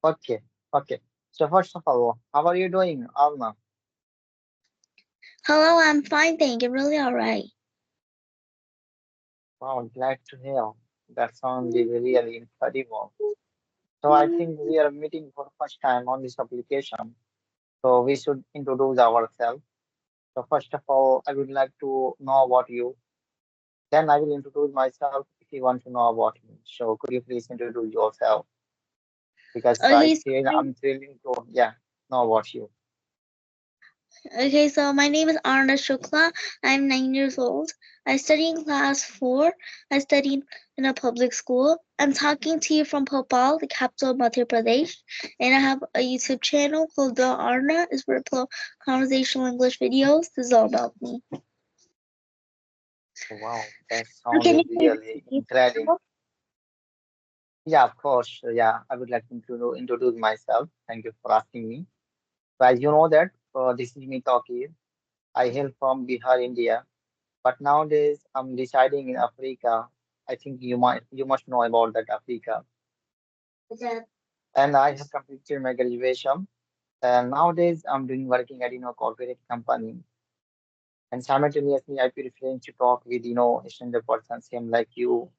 Okay, okay. So first of all, how are you doing, Alma? Hello, I'm fine, thank you. Really all right. Wow, glad to hear. That sounds really incredible. So I think we are meeting for the first time on this application. So we should introduce ourselves. So first of all, I would like to know about you. Then I will introduce myself if you want to know about me. So could you please introduce yourself? Because Okay, so I'm thrilling to know about you. my name is Aarna Shukla. I'm 9 years old. I study in class 4. I study in a public school. I'm talking to you from Bhopal, the capital of Madhya Pradesh, and I have a YouTube channel called the Aarna. It's where I upload conversational English videos. This is all about me. Wow, that So can you sounded please really introduce incredible. yourself? Yeah, of course. Yeah, I would like to introduce myself. Thank you for asking me. So as you know that this is me talking. I hail from Bihar, India, but nowadays I'm residing in Africa. I think you must know about that Africa. And I have completed my graduation. And nowadays I'm doing working at corporate company. And simultaneously I prefer to talk with standard person same like you.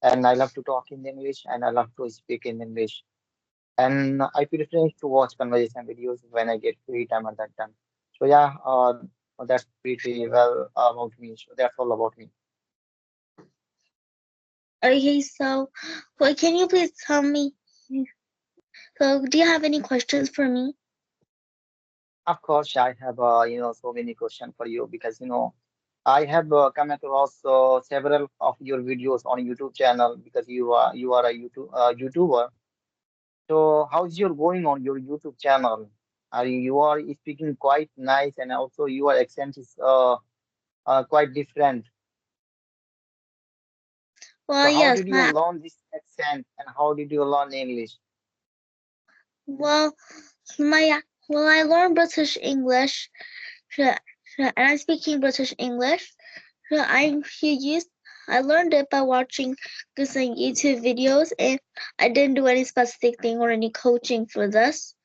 And I love to talk in English and I love to speak in English. And I prefer to watch conversation videos when I get free time at that time. So yeah, that's pretty well about me. So that's all about me. Okay, so can you please tell me? So, do you have any questions for me? Of course, I have so many questions for you because I have come across several of your videos on YouTube channel because you are a YouTuber. So how's your going on your YouTube channel? You are speaking quite nice and also your accent is quite different. Well, So how yes, did you my learn this accent and how did you learn English? well, my I learned British English, so- and I'm speaking British English. So I learned it by watching some YouTube videos, and I didn't do any specific thing or any coaching for this.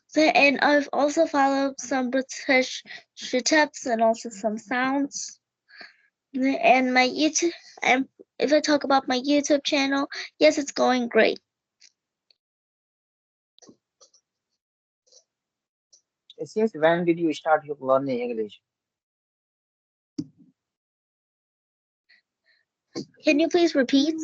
So, and I've also followed some British tips and also some sounds. And my YouTube, and if I talk about my YouTube channel, yes, it's going great. Since when did you start your learning English? Can you please repeat?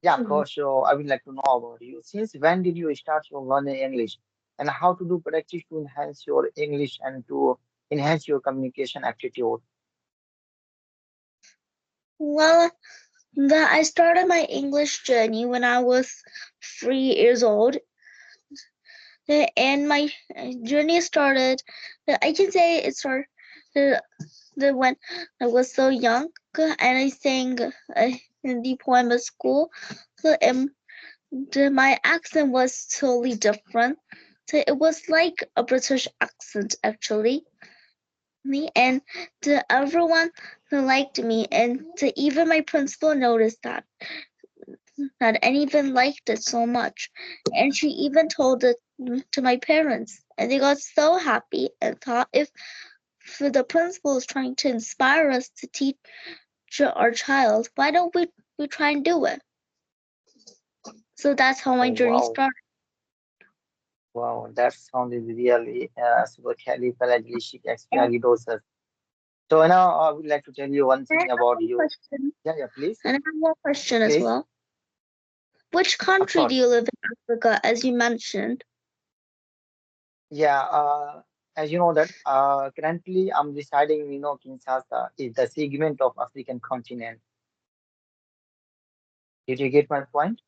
Yeah, of course. So I would like to know about you. Since when did you start your learning English and how to do practice to enhance your English and to enhance your communication aptitude? Well, I started my English journey when I was 3 years old, and my journey started. I can say it started when I was so young, and I sang in the poem at school. So, my accent was totally different. So it was like a British accent actually. And everyone liked me, and even my principal noticed that and even liked it so much. And she even told it to my parents, and they got so happy and thought if the principal is trying to inspire us to teach our child, why don't we try and do it? So that's how my Oh, journey wow. started. Wow, that sounded really supercalifragilisticexpialidocious. So now I would like to tell you one And I thing have about one you. question. Yeah, yeah, please. And I have one question as Please, well. Which of country do course. you live in Africa, as you mentioned? Yeah, as you know that currently I'm residing, Kinshasa is the segment of African continent. Did you get my point?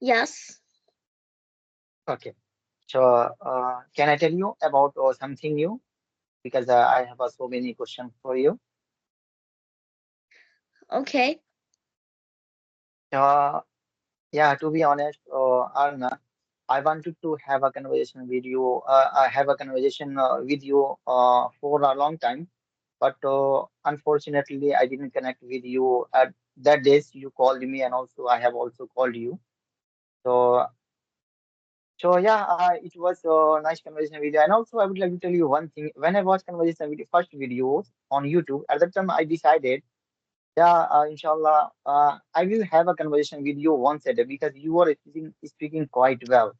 Yes. Okay. So, can I tell you about something new? Because I have so many questions for you. Okay. Uh, yeah, to be honest, Arna, I wanted to have a conversation with you. I have a conversation with you for a long time. but unfortunately, I didn't connect with you at that days. You called me, and also I have also called you. So, so yeah, it was a nice conversation with you. And also, I would like to tell you one thing. When I watched conversation with the first videos on YouTube, at that time I decided, yeah, inshallah, I will have a conversation with you once a day because you are speaking quite well.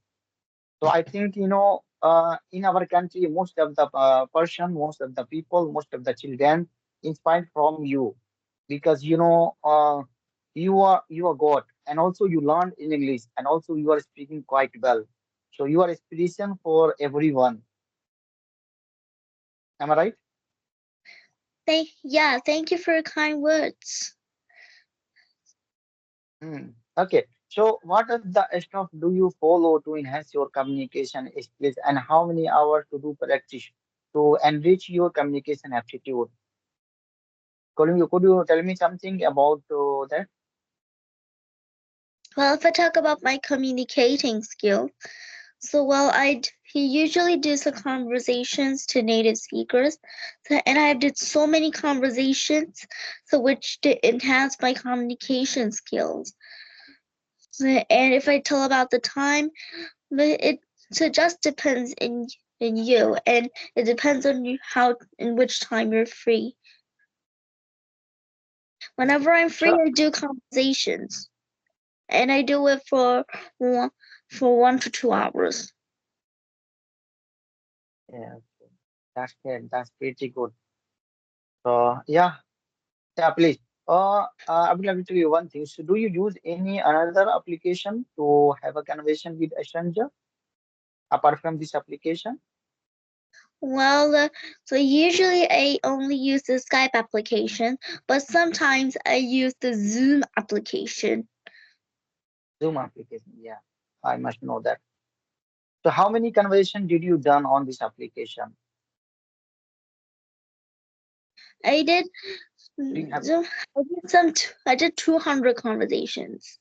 So I think, in our country, most of the person, most of the people, most of the children inspired from you because you are God, and also you learned in English, and also you are speaking quite well. So you are inspiration for everyone. Am I right? Thank you for your kind words. Hmm. Okay. So what are the stuff do you follow to enhance your communication skills, and how many hours to do practice to enrich your communication aptitude? Could you tell me something about that? Well, if I talk about my communicating skill, he usually do some conversations to native speakers, and I did so many conversations, so which to enhance my communication skills. And if I tell about the time, it so just depends in you, and it depends on you how in which time you're free. Okay. Whenever I'm free, So I do conversations, and I do it one, for 1 to 2 hours. yeah, okay. That's good. That's pretty good. So yeah, yeah, please. I would like to tell you one thing. So do you use any another application to have a conversation with a stranger apart from this application? Well, so usually I only use the Skype application, but sometimes I use the Zoom application. Zoom application. Yeah, I must know that. So how many conversation did you done on this application? I did Do you have? so I did 200 conversations.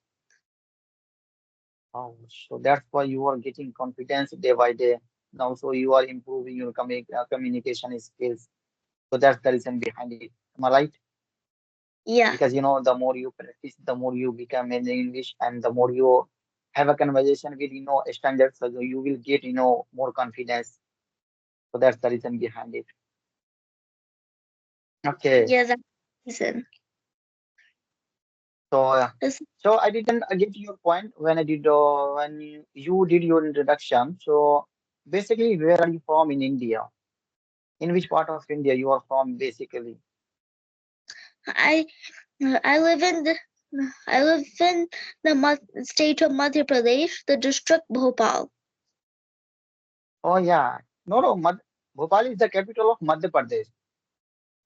Oh, so that's why you are getting confidence day by day. Now, so you are improving your communication skills. So that's the reason behind it. Am I right? Yeah, Because the more you practice, the more you become in English, and the more you have a conversation with strangers, so you will get more confidence. So that's the reason behind it. Okay. yeah, that's the reason. So It's- so I didn't get your point when you did your introduction. So basically, where are you from in India? In which part of India you are from, basically? I I live in the I live in the state of Madhya Pradesh, the district Bhopal. Oh yeah, no, no, Bhopal is the capital of Madhya Pradesh.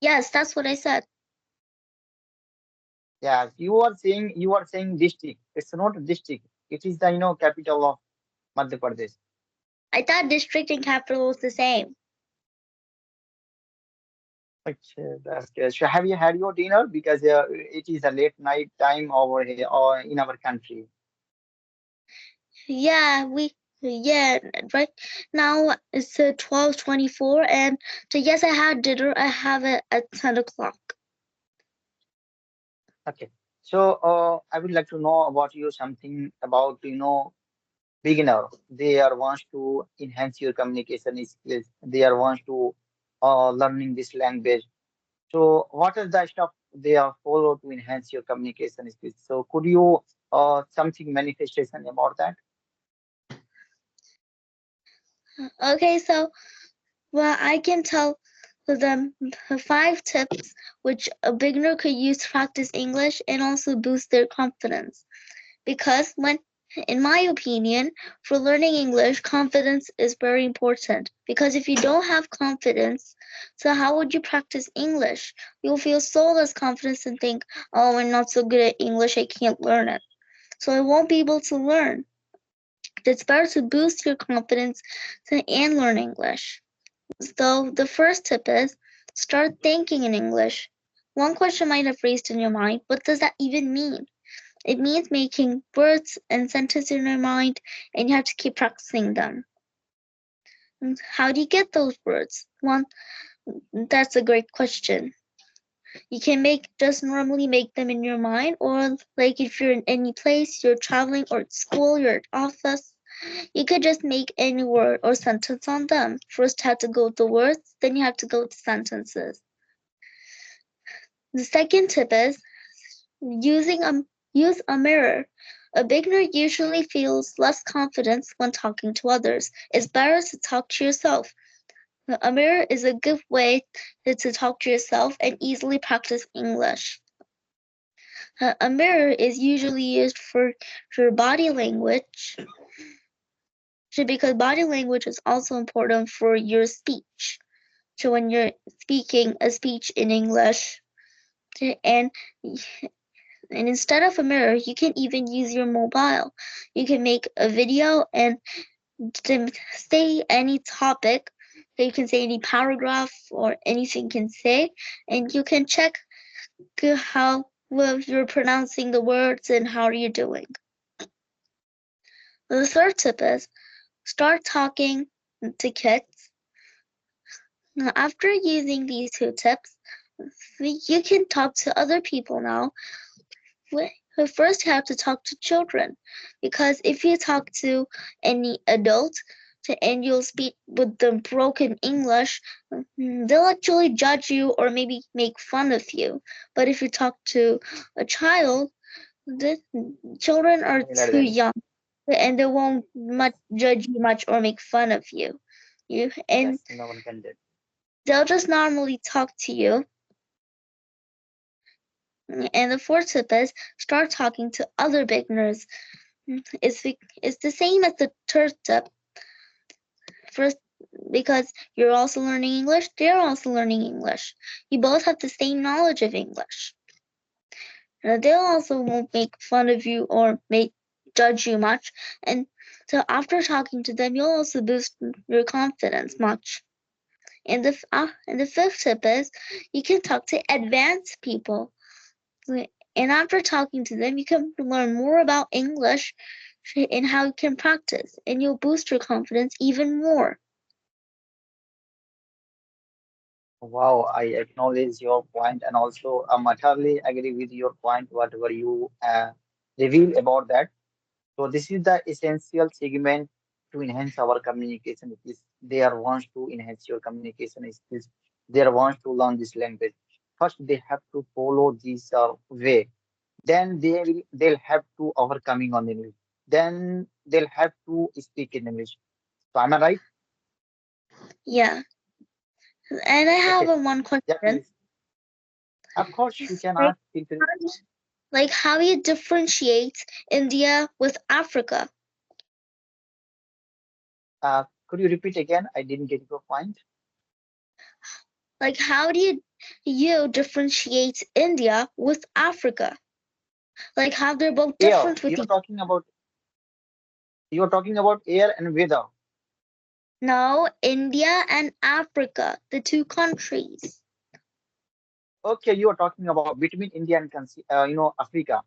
Yes, that's what I said. Yes, you are saying district. It's not a district. It is the capital of Madhya Pradesh. I thought district and capital was the same. Okay, that's good. So have you had your dinner? Because it is a late night time over here or in our country. Yeah, yeah, right now it's 12:24, and so yes, I had dinner. I have it at 10 o'clock. Okay. So I would like to know about you something about beginner. They are wants to enhance your communication skills. They are wants to learning this language. So what is the stuff they are follow to enhance your communication skills? So could you something manifestation about that? Okay, so well, I can tell them 5 tips which a beginner could use to practice English and also boost their confidence. Because in my opinion, for learning English, confidence is very important. Because if you don't have confidence, so how would you practice English? You'll feel so less confidence and think, oh, I'm not so good at English, I can't learn it. So I won't be able to learn. It's better to boost your confidence and learn English. So the first tip is start thinking in English. One question might have raised in your mind, what does that even mean? It means making words and sentences in your mind, and you have to keep practicing them. And how do you get those words? That's a great question. You can make just normally make them in your mind, or like if you're in any place, you're traveling or at school, you're at office, you could just make any word or sentence on them. First, you have to go with the words, then you have to go with the sentences. The second tip is using a use a mirror. A beginner usually feels less confidence when talking to others. It's better to talk to yourself. A mirror is a good way to talk to yourself and easily practice English. A mirror is usually used for body language because body language is also important for your speech. So when you're speaking a speech in English, and and instead of a mirror, you can even use your mobile. You can make a video and to say any topic. So you can say any paragraph or anything you can say, and you can check how well you're pronouncing the words and how you're doing. The third tip is start talking to kids. Now, after using these two tips, you can talk to other people now. We first have to talk to children because if you talk to any adult and you'll speak with the broken English, they'll actually judge you or maybe make fun of you. But if you talk to a child, the children are too Similar young then. and they won't much Yes, judge you much or make fun of you. And yes, no one can do. they'll just normally talk to you. And the fourth tip is start talking to other beginners. It's the same as the third tip. First, because you're also learning English, they're also learning English. You both have the same knowledge of English. They'll also won't make fun of you or make judge you much. And so after talking to them, you'll also boost your confidence much. And the fifth tip is you can talk to advanced people. And after talking to them, you can learn more about English and how you can practice, and you'll boost your confidence even more. Wow, I acknowledge your point, and also I'm utterly agree with your point, whatever you reveal about that. So this is the essential segment to enhance our communication. It is there wants to enhance your communication skills. There wants to learn this language. First, they have to follow this way. Then they'll have to overcoming on English. Then they'll have to speak in English. So am I right? Yeah. And I have Okay. one Yeah, question. please. Of course, you can Like ask. Feel how free. do you, like how do you differentiate India with Africa? Could you repeat again? I didn't get your point. Like how do you differentiate India with Africa? Like how they're both Air. different with each You're talking about air and weather. No, India and Africa, the two countries. Okay, you are talking about between India and Africa.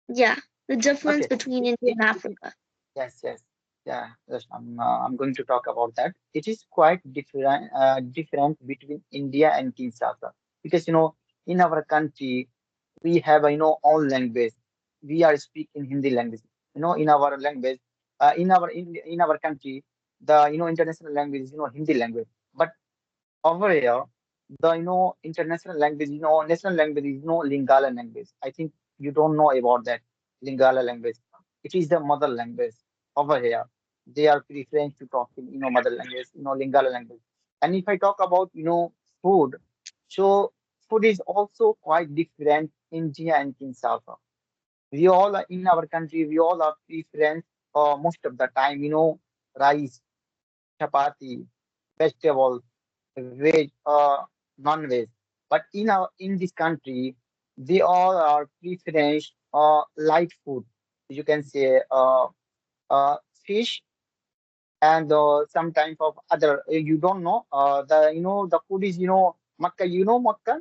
Yeah, the difference Okay. between It, India it, and it, Africa. yes, yes. Yeah, yes, I'm going to talk about that. It is quite different between India and Kinshasa because in our country we have own language. We are speaking Hindi language. In our language, in our country, the international language is Hindi language. But over here, the international language, national language is Lingala language. I think you don't know about that Lingala language. It is the mother language over here. They are preferring to talk in mother language, Lingala language. And if I talk about food, so food is also quite different in India and Kinshasa. We all are in our country. We all are preferring most of the time, rice, chapati, vegetables, veg, non-veg. But in this country, they all are preference light food. You can say fish and some type of other. You don't know the the food is makka. You know makka.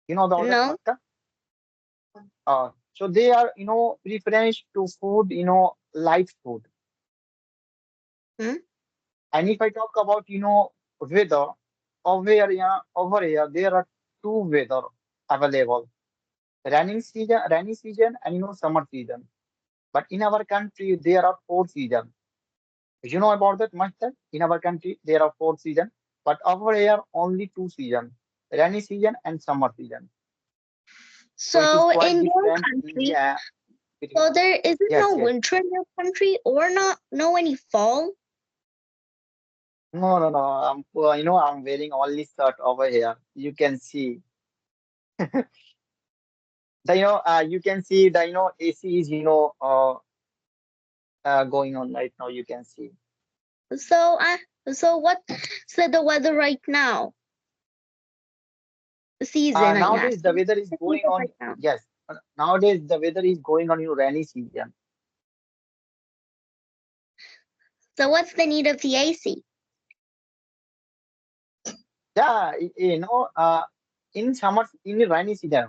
You know the order No? makka. So they are preference to food light food. Hmm? And if I talk about, weather, over here, there are two weather available. Rainy season and, summer season. But in our country, there are four seasons. You know about that much that in our country, there are four seasons. But over here, only two seasons, rainy season and summer season. So it is So quite in your different. country, Yeah. so there isn't Yes, no yes. winter in your country or not no any fall? No, no, no. I'm wearing only shirt over here. You can see you can see the AC is going on right now. You can see. So I so what so the weather right now? The season I Nowadays asked. the weather is The going season on. right now. Yes, nowadays the weather is going on rainy season. So what's the need of the AC? Yeah, in summer in the rainy season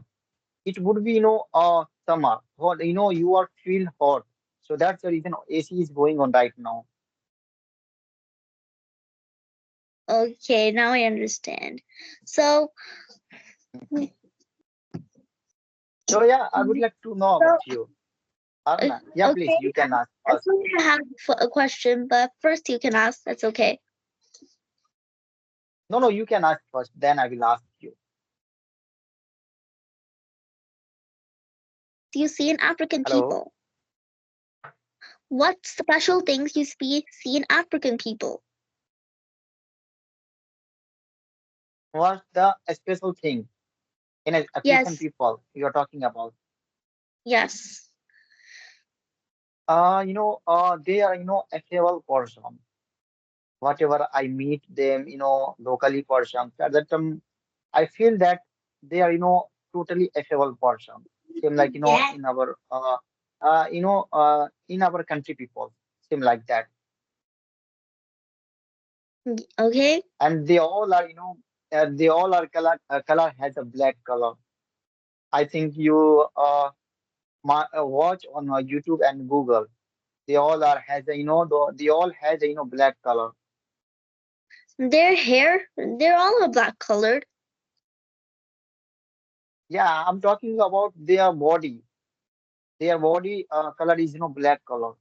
it would be summer. Hot, you are feel hot. So that's the reason AC is going on right now. Okay, now I understand. So So yeah, I would like to know so about you. Arna. Yeah, please, okay, you can ask first. actually I have a question, but first you can ask. That's okay. No, no, you can ask first, then I will ask you. You see in African Hello. people. What special things you see in African people? What's the special thing in African Yes, people you're talking about? yes. They are, affable person. Whatever I meet them, locally person, at that time, I feel that they are, totally affable person. Same like, in our country people, same like that. Okay. And they all are, they all are color has a black color. I think you watch on YouTube and Google. They all are has a, they all has a, black color. Their hair, they're all black colored. Yeah, I'm talking about their body. Their body color is black color,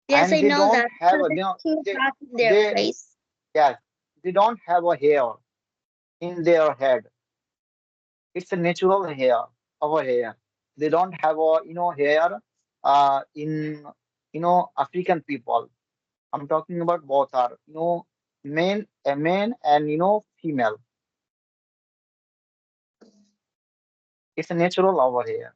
Yes, and I they know don't that. have So a, there's two they spots in their they face. yes, they don't have a hair in their head. It's a natural hair over here. They don't have a hair in African people. I'm talking about both are a man and female. It's a natural over here.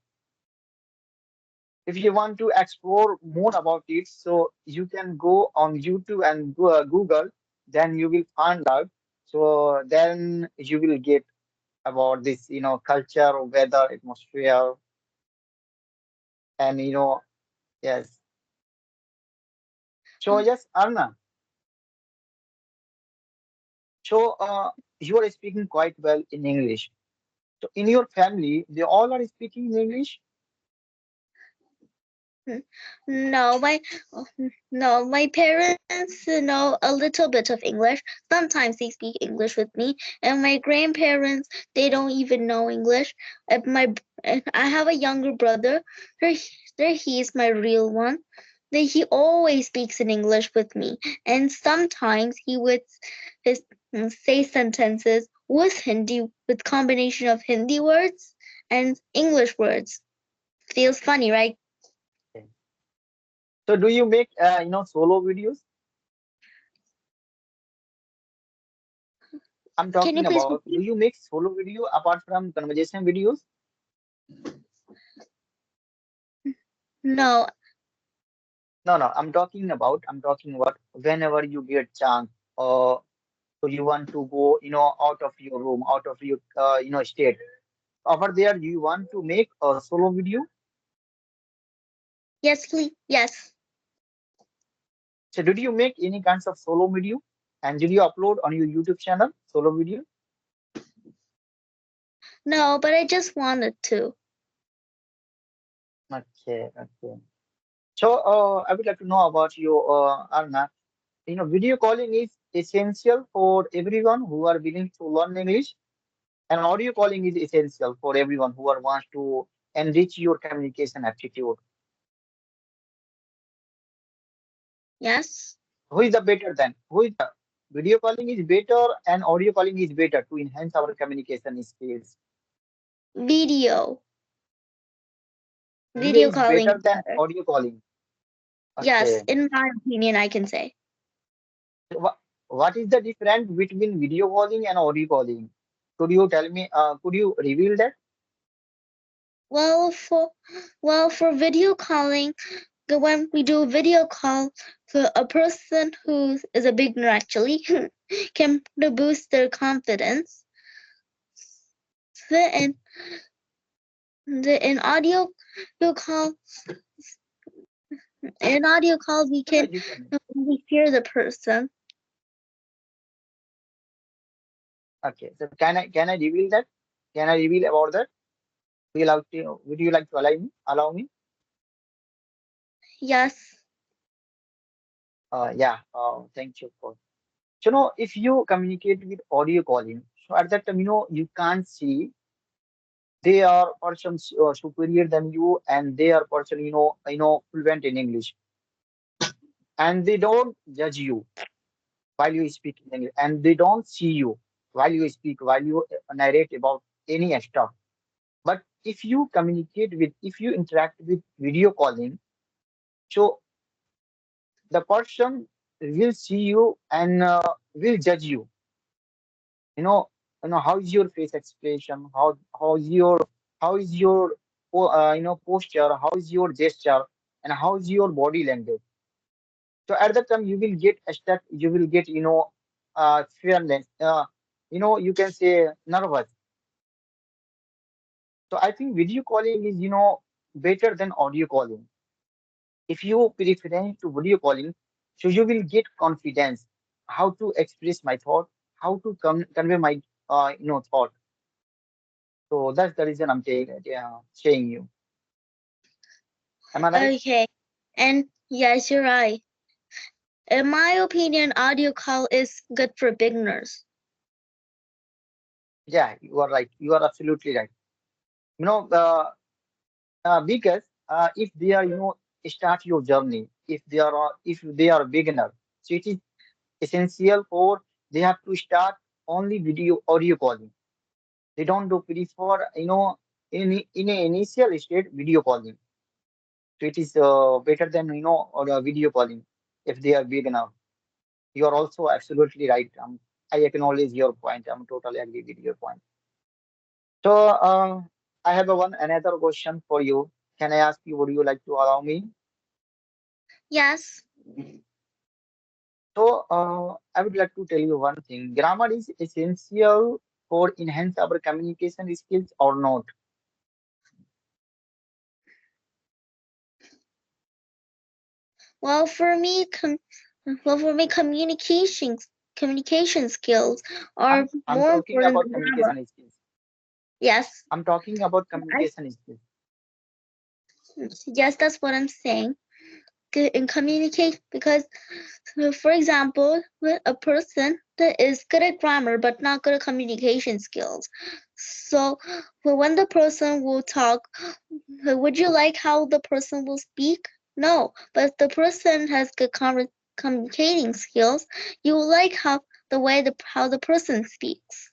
If you want to explore more about it, so you can go on YouTube and Google, then you will find out. So then you will get about this, culture, weather, atmosphere, and yes. So yes, Arna. So you are speaking quite well in English. So in your family, they all are speaking in English. Hmm. No, my parents know a little bit of English. Sometimes they speak English with me, and my grandparents they don't even know English. And I have a younger brother. There, he's my real one. He always speaks in English with me, and sometimes he would his, say sentences with Hindi with combination of Hindi words and English words. Feels funny, right? Okay. So do you make solo videos? I'm Can you talking please about. Do repeat? you make solo video apart from conversation videos? No. No, no. I'm talking about whenever you get chance. So you want to go, out of your room, out of your, state. Over there, you want to make a solo video. Yes, please. Yes. So did you make any kinds of solo video? And did you upload on your YouTube channel solo video? No, but I just wanted to. Okay, okay. So I would like to know about your Arna. video calling is essential for everyone who are willing to learn English, and audio calling is essential for everyone who are wants to enrich your communication aptitude. Yes. Who is the better then? Who is the video calling is better and audio calling is better to enhance our communication skills? Video. Video Video is calling better is than better. audio calling. Yes, Okay. in my opinion, I can say. What is the difference between video calling and audio calling? Could you tell me? Could you reveal that? Well, for for video calling, when we do video call to a person who is a beginner actually can boost their confidence. And in audio you call in audio call we Yeah, can you can. only hear the person. Okay. So can I reveal that? Can I reveal about that? Would you like to allow me? Yes. Yeah. Thank you for. So, if you communicate with audio calling, so at that time, you can't see they are person superior than you, and they are person, fluent in English, and they don't judge you while you speak in English, and they don't see you while you speak, while you narrate about any stuff. But if you interact with video calling, so the person will see you and will judge you. You know, how is your face expression? How is your posture? How is your gesture? And how is your body language? So at that time you will get stuck. You will get fearless. You can say nervous. So I think video calling is better than audio calling. If you prefer to video calling, so you will get confidence how to express my thought, how to convey my thought. So that's the reason I'm saying you. Am I right? Okay. And yes, you're right. In my opinion, audio call is good for beginners. Yeah, you are right. You are absolutely right. Because if they are start your journey, if they are beginner, so it is essential for they have to start only video audio calling. They don't do prefer in a initial state video calling. So it is better than or video calling if they are beginner. You are also absolutely right. I acknowledge your point. I'm totally agree with your point. So I have another question for you. Can I ask you? Would you like to allow me? Yes. So I would like to tell you one thing. Grammar is essential for enhance our communication skills or not. Well, for me, communication skills are I'm more talking important about than grammar. communication skills. Yes. I'm talking about I, communication skills. yes, that's what I'm saying. In communicate because, for example, a person that is good at grammar but not good at communication skills. So, when the person will talk, would you like how the person will speak? No, but if the person has good communicating skills, you will like how the person speaks.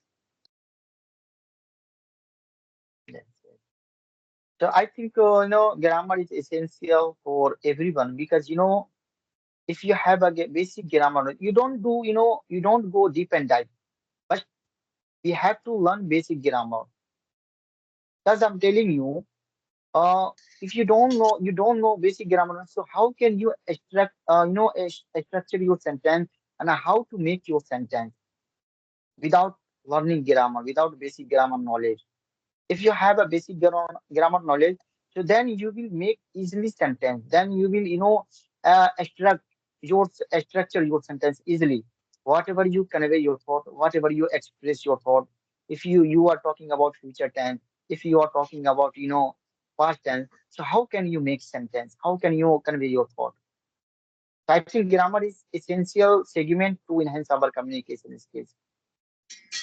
Yes, yes. So I think grammar is essential for everyone because if you have a basic grammar, you don't go deep and dive, but we have to learn basic grammar. Because I'm telling you, uh, if you don't know basic grammar, so how can you structure your sentence and how to make your sentence without learning grammar, without basic grammar knowledge? If you have a basic grammar knowledge, so then you will make easily sentence. Then you will structure your sentence easily. Whatever you convey your thought, whatever you express your thought. If you are talking about future tense, if you are talking about past tense, so how can you make sentence? How can you convey your thought? So I think grammar is essential segment to enhance our communication skills.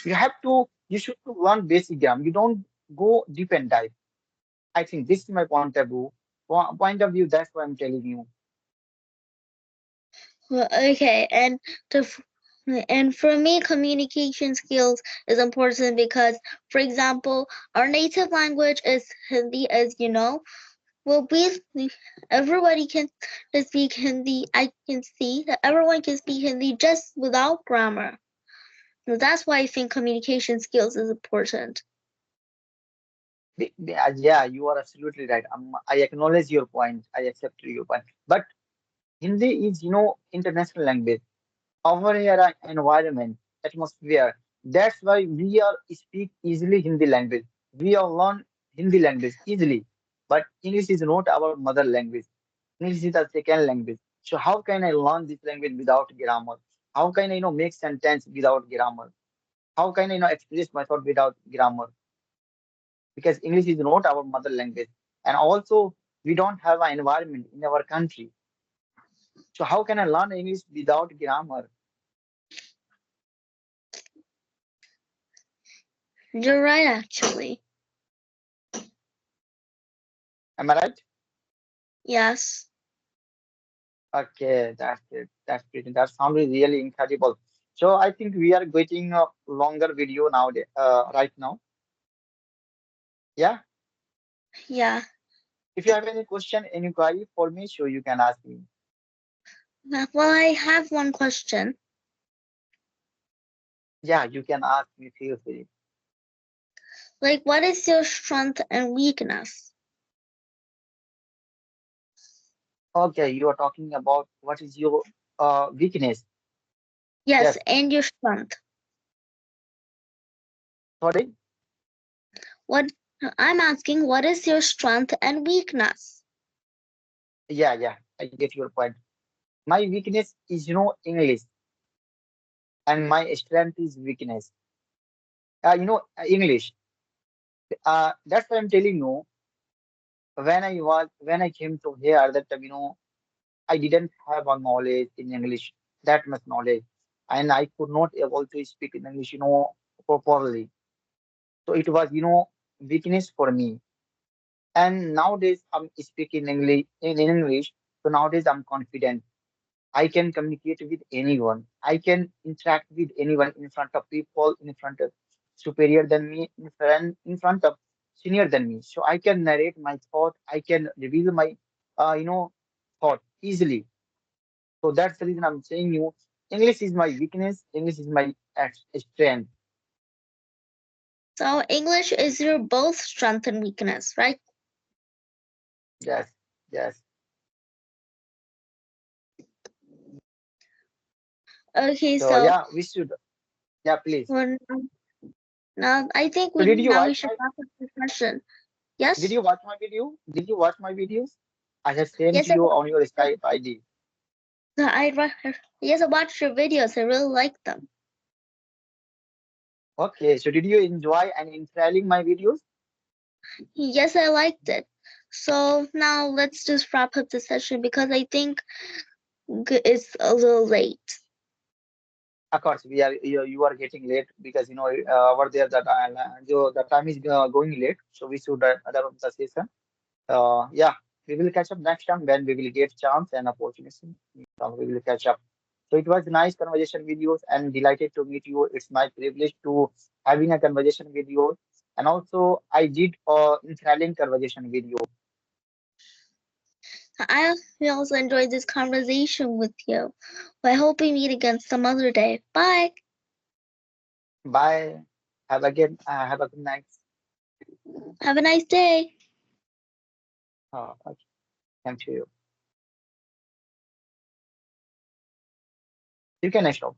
You should learn basic grammar. You don't go deep and dive. I think this is my point of view. Point of view. That's what I'm telling you. Well, okay, to f- and for me, communication skills is important because, for example, our native language is Hindi, as you know. Well, everybody can speak Hindi. I can see that everyone can speak Hindi just without grammar. So that's why I think communication skills is important. Yeah, you are absolutely right. I acknowledge your point. I accept your point. But Hindi is, international language. Our here environment, atmosphere. That's why we are speak easily Hindi language. We are learn Hindi language easily. But English is not our mother language. English is the second language. So how can I learn this language without grammar? How can I, make sentence without grammar? How can I, express my thought without grammar? Because English is not our mother language. And also, we don't have an environment in our country. So how can I learn English without grammar? You're right, actually. Am I right? Yes. Okay, that's it. That's pretty. That sounds really incredible. So I think we are getting a longer video nowadays, right now. Yeah. Yeah. If you have any question, any query for me, so you can ask me. Well, I have one question. Yeah, you can ask me. Feel free. Like, what is your strength and weakness? Okay, you are talking about what is your weakness. Yes, Yes. and your strength. Sorry. What I'm asking, what is your strength and weakness? Yeah, yeah. I get your point. My weakness is, English, and my strength is weakness. English. That's why I'm telling you. When I came to here, that I didn't have a knowledge in English, that much knowledge, and I could not able to speak in English, properly. So it was, weakness for me. And nowadays I'm speaking English in English. So nowadays I'm confident. I can communicate with anyone. I can interact with anyone in front of people, in front of superior than me, in front of senior than me. So I can narrate my thought. I can reveal my, thought easily. So that's the reason I'm saying you, English is my weakness. English is my strength. So English is your both strength and weakness, right? Yes, yes. Okay, So so yeah, we should. Yeah, please. when now I think So we did you now we watch should my? wrap up the session. Did Yes? you watch my video? Did you watch my videos? I have sent Yes, I you on your Skype ID. yes, I watched your videos. I really like them. Okay, so did you enjoy and enthralling my videos? Yes, I liked it. So now let's just wrap up the session because I think it's a little late. Of course, you are getting late because over there that the time is going late, so we should other of the session. Yeah, we will catch up next time when we will get chance and opportunity. We will catch up. So it was nice conversation with you and delighted to meet you. It's my privilege to having a conversation with you. And also I did enthralling conversation with you. I also enjoyed this conversation with you. I hope we meet again some other day. Bye. Bye. Have a good night. Have a nice day. Okay. Thank you. You can stop.